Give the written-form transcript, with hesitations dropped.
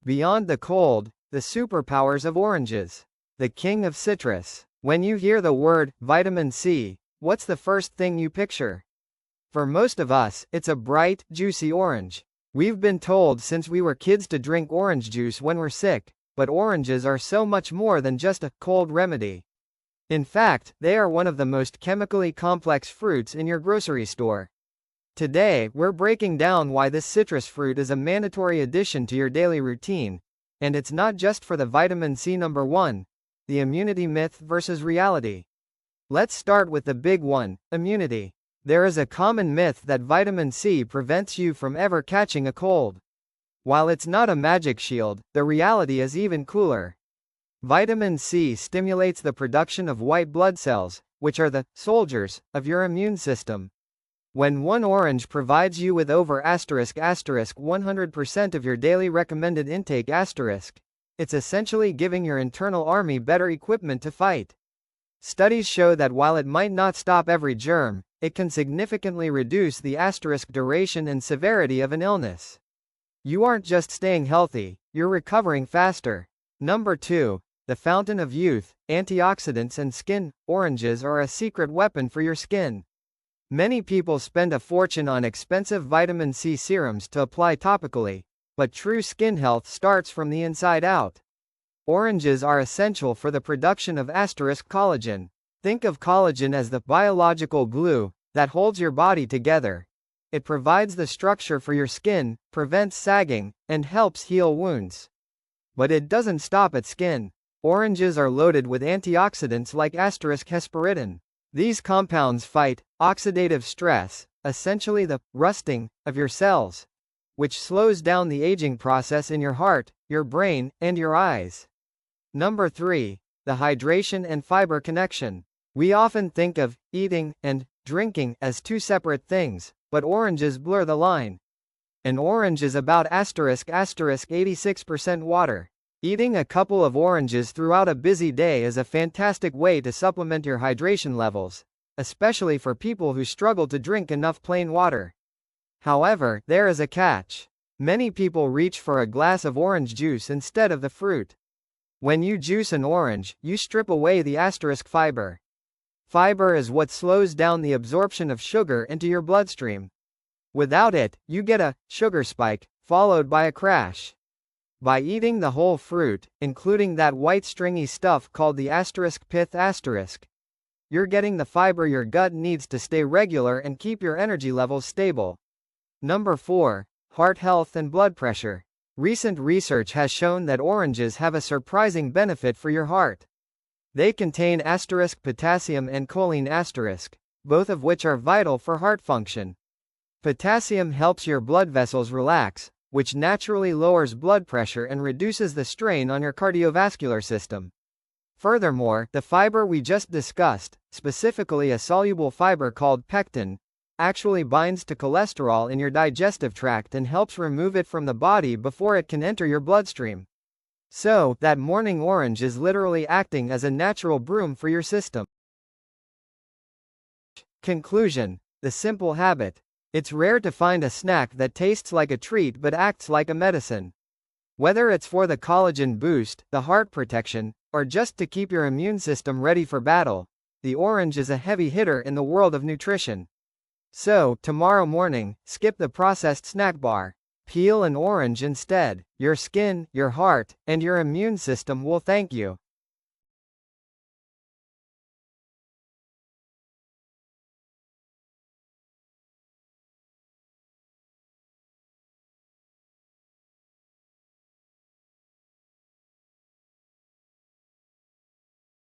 Beyond the cold, the superpowers of oranges. The king of citrus. When you hear the word vitamin C, what's the first thing you picture? For most of us, it's a bright, juicy orange. We've been told since we were kids to drink orange juice when we're sick, but oranges are so much more than just a cold remedy. In fact, they are one of the most chemically complex fruits in your grocery store. Today, we're breaking down why this citrus fruit is a mandatory addition to your daily routine, and it's not just for the vitamin C. Number 1, the immunity myth versus reality. Let's start with the big one, immunity. There is a common myth that vitamin C prevents you from ever catching a cold. While it's not a magic shield, the reality is even cooler. Vitamin C stimulates the production of white blood cells, which are the soldiers of your immune system. When one orange provides you with over ** 100% of your daily recommended intake **, it's essentially giving your internal army better equipment to fight. Studies show that while it might not stop every germ, it can significantly reduce the * duration and severity of an illness. You aren't just staying healthy, you're recovering faster. Number 2. The fountain of youth, antioxidants and skin. Oranges are a secret weapon for your skin. Many people spend a fortune on expensive vitamin C serums to apply topically, but true skin health starts from the inside out. Oranges are essential for the production of * collagen. Think of collagen as the biological glue that holds your body together. It provides the structure for your skin, prevents sagging, and helps heal wounds. But it doesn't stop at skin. Oranges are loaded with antioxidants like * hesperidin. These compounds fight oxidative stress, essentially the rusting of your cells, which slows down the aging process in your heart, your brain, and your eyes. Number 3. The hydration and fiber connection. We often think of eating and drinking as two separate things, but oranges blur the line. An orange is about * 86% water. Eating a couple of oranges throughout a busy day is a fantastic way to supplement your hydration levels, especially for people who struggle to drink enough plain water. However, there is a catch. Many people reach for a glass of orange juice instead of the fruit. When you juice an orange, you strip away the * fiber. Fiber is what slows down the absorption of sugar into your bloodstream. Without it, you get a sugar spike, followed by a crash. By eating the whole fruit, including that white stringy stuff called the * pith *, you're getting the fiber your gut needs to stay regular and keep your energy levels stable. Number 4. Heart health and blood pressure. Recent research has shown that oranges have a surprising benefit for your heart. They contain * potassium and choline *, both of which are vital for heart function. Potassium helps your blood vessels relax, which naturally lowers blood pressure and reduces the strain on your cardiovascular system. Furthermore, the fiber we just discussed, specifically a soluble fiber called pectin, actually binds to cholesterol in your digestive tract and helps remove it from the body before it can enter your bloodstream. So, that morning orange is literally acting as a natural broom for your system. Conclusion. The simple habit. It's rare to find a snack that tastes like a treat but acts like a medicine. Whether it's for the collagen boost, the heart protection, or just to keep your immune system ready for battle, the orange is a heavy hitter in the world of nutrition. So, tomorrow morning, skip the processed snack bar. Peel an orange instead. Your skin, your heart, and your immune system will thank you.